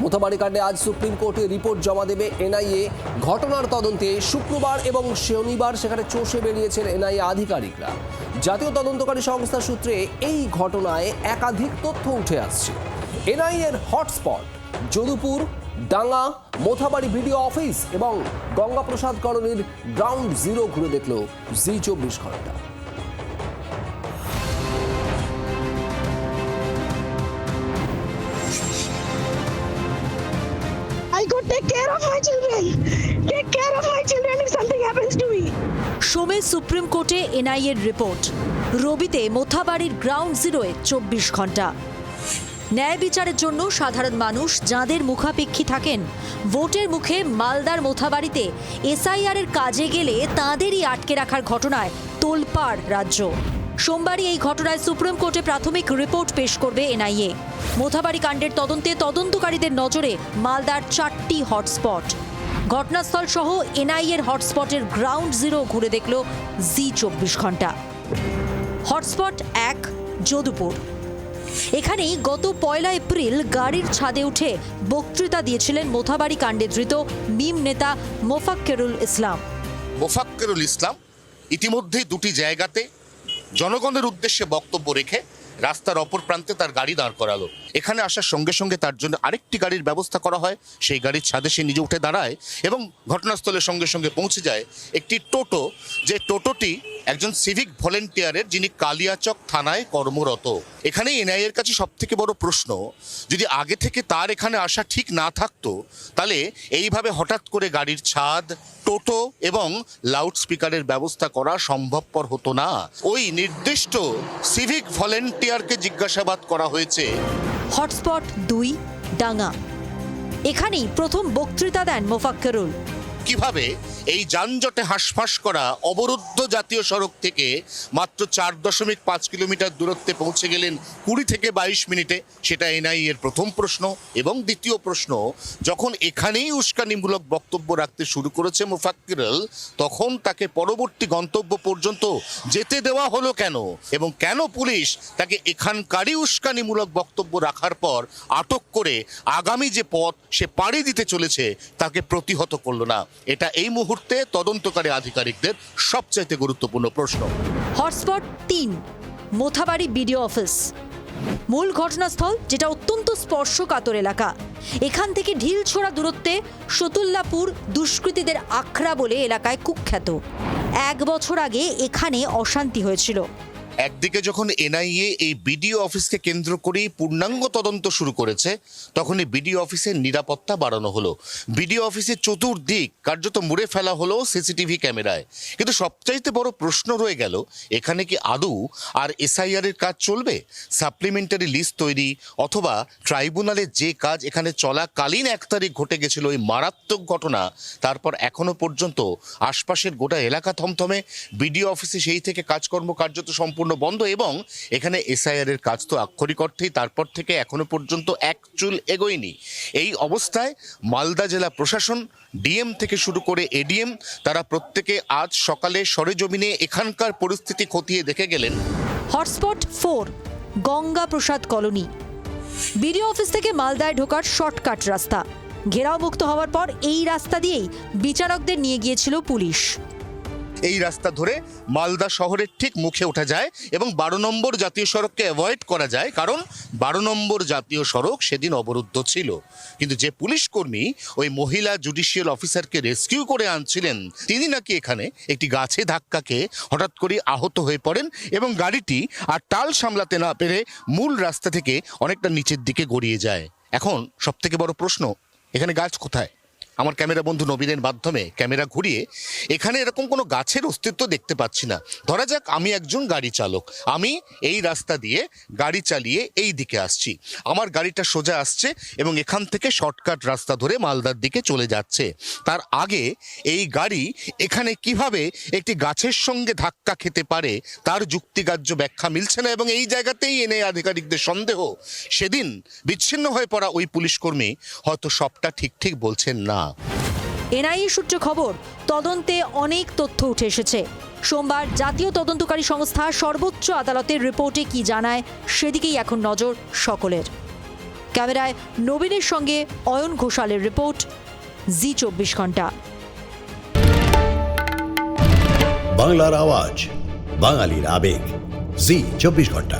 মোথাবাড়ি কাণ্ডে আজ সুপ্রিম কোর্টে রিপোর্ট জমা দেবে এনআইএ। ঘটনার তদন্তে শুক্রবার এবং শনিবার সেখানে চষে বেরিয়েছেন এনআইএ আধিকারিকরা। জাতীয় তদন্তকারী সংস্থা সূত্রে এই ঘটনায় একাধিক তথ্য উঠে আসছে। এনআইএর হটস্পট যদুপুর, ডাঙ্গা, মোথাবাড়ি বিডিও অফিস এবং গঙ্গাপ্রসাদ কলোনির গ্রাউন্ড জিরো ঘুরে দেখল জি24 ঘন্টা। I could take care of my children. Take care of my children if something happens to me. সোমে সুপ্রিম কোর্টে এনআইএর রিপোর্ট। রবিতে মোথাবাড়ির গ্রাউন্ড জিরোয়ে 24 ঘন্টা। ন্যায় বিচারের জন্য সাধারণ মানুষ যাঁদের মুখাপেক্ষী থাকেন, ভোটের মুখে মালদার মোথাবাড়িতে এসআইআর এর কাজে গেলে তাঁদেরই আটকে রাখার ঘটনায় তোলপাড় রাজ্য। সোমবারই এই ঘটনায় সুপ্রিম কোর্টে প্রাথমিক রিপোর্ট পেশ করবে এনআইএ। মোথাবাড়ি কাণ্ডের তদন্তে তদন্তকারীদের নজরে মালদার 4টি হটস্পট। ঘটনাস্থল সহ এনআইএর হটস্পটের গ্রাউন্ড জিরো ঘুরে দেখল জি24 ঘন্টা। হটস্পট 1 যদুপুর। এখানেই গত 1 এপ্রিল গাড়ির ছাদে উঠে বক্তৃতা দিয়েছিলেন মোথাবাড়ি কাণ্ডে ধৃত মিম নেতা মোফাক্কেরুল ইসলাম। মোফাক্কেরুল ইসলাম ইতিমধ্যেই দুটি জায়গাতে জনগণের উদ্দেশ্যে বক্তব্য রেখে রাস্তার অপর প্রান্তে তার গাড়ি দাঁড় করালো। এখানে আসার সঙ্গে সঙ্গে তার জন্য আরেকটি গাড়ির ব্যবস্থা করা হয়। সেই গাড়ির ছাদে সে নিজে উঠে দাঁড়ায় এবং ঘটনাস্থলের সঙ্গে সঙ্গে পৌঁছে যায় একটি টোটো, যে টোটোটি একজন সিভিক ভলেন্টিয়ারের, যিনি কালিয়াচক থানায় কর্মরত। এখানে এনআইএর কাছে সবথেকে বড় প্রশ্ন, যদি আগে থেকে তার এখানে আসা ঠিক না থাকতো তাহলে এইভাবে হঠাৎ করে গাড়ির ছাদ, টোটো এবং লাউড স্পিকারের ব্যবস্থা করা সম্ভবপর হতো না। ওই নির্দিষ্ট সিভিক ভলেন্টিয়ারকে জিজ্ঞাসাবাদ করা হয়েছে। হটস্পট 2 ডাঙ্গা। এখানেই প্রথম বক্তৃতা দেন মোফাক্কেরুল। কিভাবে এই যানজটে হাঁসফাঁস করা অবরুদ্ধ জাতীয় সড়ক থেকে মাত্র 4.5 কিলোমিটার দূরত্বে পৌঁছে গেলেন 20 থেকে 22 মিনিটে, সেটা এনআইএ এর প্রথম প্রশ্ন। এবং দ্বিতীয় প্রশ্ন, যখন এখানেই উস্কানিমূলক বক্তব্য রাখতে শুরু করেছে মোফাক্কেরুল, তখন তাকে পরবর্তী গন্তব্য পর্যন্ত যেতে দেওয়া হলো কেন, এবং কেন পুলিশ তাকে এখানকারই উস্কানিমূলক বক্তব্য রাখার পর আটক করে আগামী যে পথ সে পাড়ি দিতে চলেছে তাকে প্রতিহত করলো না? এটা এই মুহূর্তে তদন্তকারী আধিকারিকদের সবচাইতে গুরুত্বপূর্ণ প্রশ্ন। Hotspot 3 Mothabari BDO office. মূল ঘটনাস্থল, যেটা অত্যন্ত স্পর্শকাতর এলাকা। এখান থেকে ঢিল ছোড়া দূরত্বে সতুল্লাপুর দুষ্কৃতীদের আখড়া বলে এলাকায় কুখ্যাত। 1 বছর আগে এখানে অশান্তি হয়েছিল। একদিকে যখন এনআইএ এই বিডিও অফিসকে কেন্দ্র করেই পূর্ণাঙ্গ তদন্ত শুরু করেছে, তখন এই বিডিও অফিসের নিরাপত্তা বাড়ানো হলো। বিডিও অফিসের চতুর্দিক কার্যত মুড়ে ফেলা হলো সিসিটিভি ক্যামেরায়। কিন্তু সবচাইতে বড় প্রশ্ন রয়ে গেল, এখানে কি আদৌ আর এসআইআর এর কাজ চলবে? সাপ্লিমেন্টারি লিস্ট তৈরি অথবা ট্রাইব্যুনালের যে কাজ এখানে চলাকালীন 1 তারিখ ঘটে গেছিল, ওই মারাত্মক ঘটনা, তারপর এখনো পর্যন্ত আশপাশের গোটা এলাকা থমথমে। বিডিও অফিসে সেই থেকে কাজকর্ম কার্যত সম্পূর্ণ বন্ধ, এবং এখানে এসআইআর এর কাজ তো আক্ষরিক অর্থেই তারপর থেকে এখনো পর্যন্ত এক চুল এগোয়নি। এই অবস্থায় মালদা জেলা প্রশাসন, ডিএম থেকে শুরু করে এডিএম, তারা প্রত্যেকে আজ সকালে সরেজমিনে এখানকার পরিস্থিতি খতিয়ে দেখে গেলেন। Hotspot 4 Gangaprasad colony. BDO office থেকে মালদায় ঢোকার শর্টকাট রাস্তা। ঘেরাও মুক্ত হওয়ার পর এই রাস্তা দিয়েই বিচারকদের নিয়ে গিয়েছিল পুলিশ। এই রাস্তা ধরে মালদা শহরের ঠিক মুখে ওঠা যায় এবং 12 নম্বর জাতীয় সড়ককে অ্যাভয়েড করা যায়, কারণ 12 নম্বর জাতীয় সড়ক সেদিন অবরুদ্ধ ছিল। কিন্তু যে পুলিশ কর্মী ওই মহিলা জুডিশিয়াল অফিসারকে রেস্কিউ করে আনছিলেন, তিনি নাকি এখানে একটি গাছে ধাক্কা খেয়ে হঠাৎ করে আহত হয়ে পড়েন এবং গাড়িটি আর টাল সামলাতে না পেরে মূল রাস্তা থেকে অনেকটা নিচের দিকে গড়িয়ে যায়। এখন সবথেকে বড় প্রশ্ন, এখানে গাছ কোথায়? আমার ক্যামেরা বন্ধু নবীনের মাধ্যমে ক্যামেরা ঘুরিয়ে এখানে এরকম কোনো গাছের অস্তিত্ব দেখতে পাচ্ছি না। ধরা যাক আমি একজন গাড়ি চালক, আমি এই রাস্তা দিয়ে গাড়ি চালিয়ে এই দিকে আসছি, আমার গাড়িটা সোজা আসছে এবং এখান থেকে শর্টকাট রাস্তা ধরে মালদার দিকে চলে যাচ্ছে। তার আগে এই গাড়ি এখানে কিভাবে একটি গাছের সঙ্গে ধাক্কা খেতে পারে তার যুক্তিগ্রাহ্য ব্যাখ্যা মিলছে না, এবং এই জায়গাতেই এনে আধিকারিকদের সন্দেহ, সেদিন বিচ্ছিন্ন হয়ে পড়া ওই পুলিশ কর্মী হয়তো সবটা ঠিক বলছেন না। এনআইএ সূত্রে খবর, তদন্তে অনেক তথ্য উঠে এসেছে। সোমবার জাতীয় তদন্তকারী সংস্থা সর্বোচ্চ আদালতের রিপোর্টে কি জানায় সেদিকেই এখন নজর সকলের। ক্যামেরায় নবীনের সঙ্গে অয়ন ঘোষালের রিপোর্ট, জি 24 ঘন্টা। বাংলার আওয়াজ, বাঙালির আবেগ, জি 24 ঘন্টা।